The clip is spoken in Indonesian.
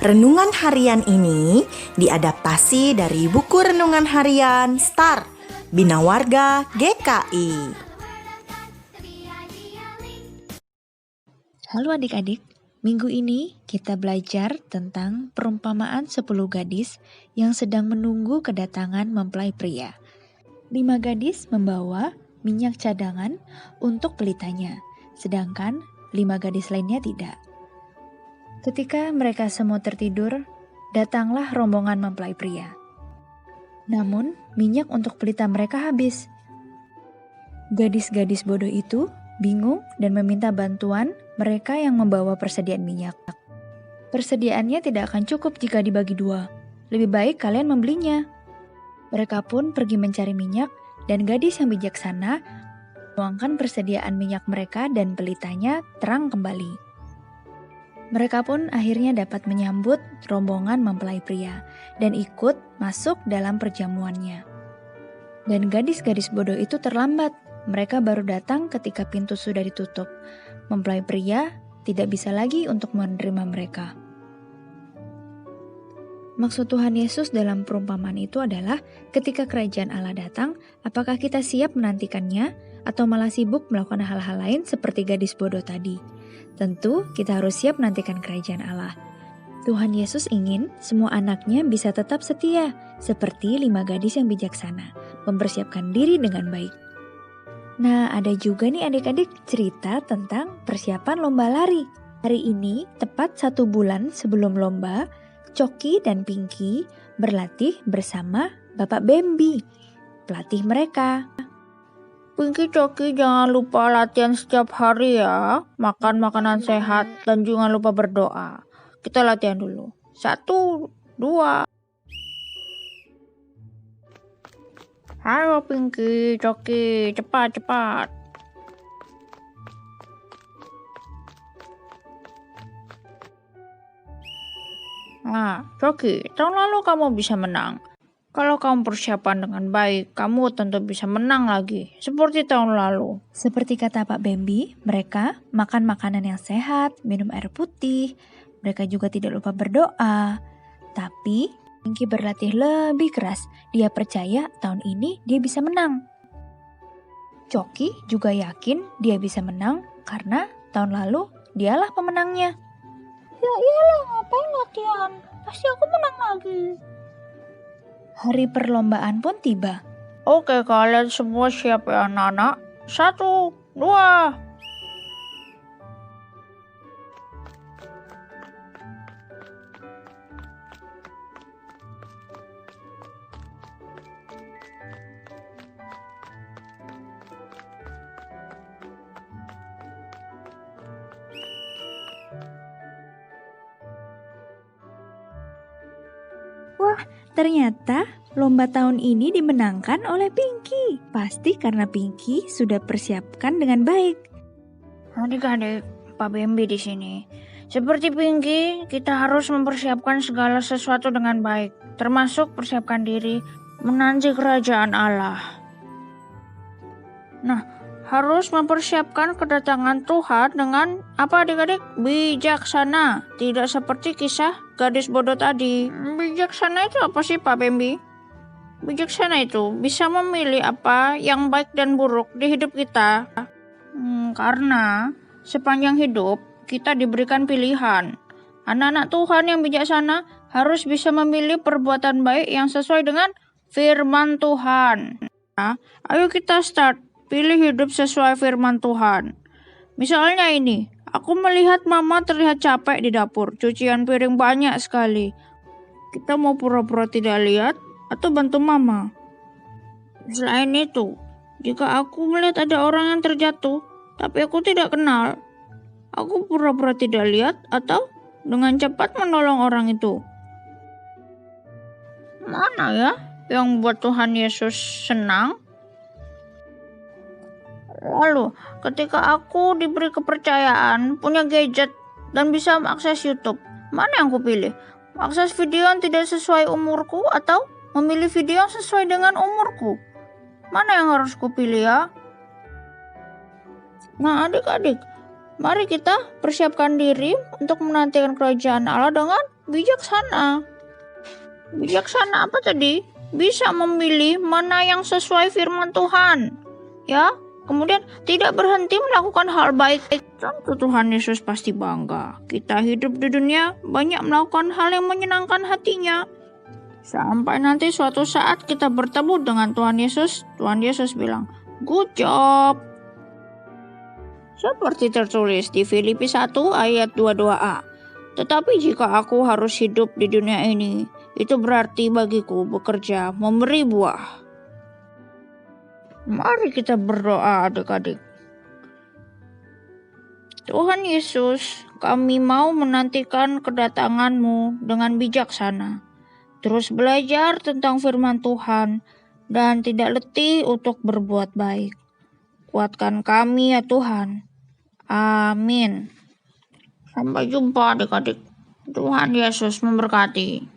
Renungan harian ini diadaptasi dari buku renungan harian Star Bina Warga GKI. Halo adik-adik, minggu ini kita belajar tentang perumpamaan 10 gadis yang sedang menunggu kedatangan mempelai pria. 5 gadis membawa minyak cadangan untuk pelitanya, sedangkan 5 gadis lainnya tidak. Ketika mereka semua tertidur, datanglah rombongan mempelai pria. Namun, minyak untuk pelita mereka habis. Gadis-gadis bodoh itu bingung dan meminta bantuan mereka yang membawa persediaan minyak. Persediaannya tidak akan cukup jika dibagi 2. Lebih baik kalian membelinya. Mereka pun pergi mencari minyak, dan gadis yang bijaksana menuangkan persediaan minyak mereka dan pelitanya terang kembali. Mereka pun akhirnya dapat menyambut rombongan mempelai pria dan ikut masuk dalam perjamuannya. Dan gadis-gadis bodoh itu terlambat. Mereka baru datang ketika pintu sudah ditutup. Mempelai pria tidak bisa lagi untuk menerima mereka. Maksud Tuhan Yesus dalam perumpamaan itu adalah ketika kerajaan Allah datang, apakah kita siap menantikannya atau malah sibuk melakukan hal-hal lain seperti gadis bodoh tadi? Tentu kita harus siap menantikan kerajaan Allah. Tuhan Yesus ingin semua anaknya bisa tetap setia, seperti 5 gadis yang bijaksana, mempersiapkan diri dengan baik. Nah, ada juga nih adik-adik cerita tentang persiapan lomba lari. Hari ini, tepat 1 bulan sebelum lomba, Coki dan Pinky berlatih bersama Bapak Bambi, pelatih mereka. Pinky, Coki, jangan lupa latihan setiap hari ya. Makan makanan sehat dan jangan lupa berdoa. Kita latihan dulu. 1, 2. Halo Pinky, Coki, cepat. Nah, Coki, tahun lalu kamu bisa menang. Kalau kamu persiapan dengan baik, kamu tentu bisa menang lagi, seperti tahun lalu. Seperti kata Pak Bambi, mereka makan makanan yang sehat, minum air putih, mereka juga tidak lupa berdoa. Tapi, Pinky berlatih lebih keras. Dia percaya tahun ini dia bisa menang. Coki juga yakin dia bisa menang karena tahun lalu dialah pemenangnya. Ya iyalah, ngapain latihan? Pasti aku menang lagi. Hari perlombaan pun tiba. Oke, kalian semua siap ya anak-anak? 1, 2. Wah, ternyata lomba tahun ini dimenangkan oleh Pinky. Pasti karena Pinky sudah persiapkan dengan baik. Adik-adik, Pak Bambi di sini. Seperti Pinky, kita harus mempersiapkan segala sesuatu dengan baik, termasuk persiapkan diri menanti kerajaan Allah. Nah, harus mempersiapkan kedatangan Tuhan dengan apa adik-adik? Bijaksana, tidak seperti kisah gadis bodoh tadi. Bijaksana itu apa sih Pak Bambi? Bijaksana itu bisa memilih apa yang baik dan buruk di hidup kita. Karena sepanjang hidup kita diberikan pilihan. Anak-anak Tuhan yang bijaksana harus bisa memilih perbuatan baik yang sesuai dengan firman Tuhan. Nah, ayo kita start. Pilih hidup sesuai firman Tuhan. Misalnya ini, aku melihat mama terlihat capek di dapur. Cucian piring banyak sekali. Kita mau pura-pura tidak lihat atau bantu mama? Selain itu, jika aku melihat ada orang yang terjatuh, tapi aku tidak kenal, aku pura-pura tidak lihat atau dengan cepat menolong orang itu. Mana ya yang buat Tuhan Yesus senang? Lalu, ketika aku diberi kepercayaan, punya gadget, dan bisa mengakses YouTube, mana yang aku pilih? Mengakses video yang tidak sesuai umurku atau memilih video yang sesuai dengan umurku? Mana yang harus kupilih ya? Nah adik-adik, mari kita persiapkan diri untuk menantikan kerajaan Allah dengan bijaksana. Bijaksana apa tadi? Bisa memilih mana yang sesuai firman Tuhan. Ya, kemudian tidak berhenti melakukan hal baik. Tentu Tuhan Yesus pasti bangga. Kita hidup di dunia banyak melakukan hal yang menyenangkan hatinya. Sampai nanti suatu saat kita bertemu dengan Tuhan Yesus bilang, "Good job." Seperti tertulis di Filipi 1 ayat 22a. Tetapi jika aku harus hidup di dunia ini, itu berarti bagiku bekerja memberi buah. Mari kita berdoa adik-adik. Tuhan Yesus, kami mau menantikan kedatangan-Mu dengan bijaksana. Terus belajar tentang firman Tuhan dan tidak letih untuk berbuat baik. Kuatkan kami ya Tuhan. Amin. Sampai jumpa adik-adik. Tuhan Yesus memberkati.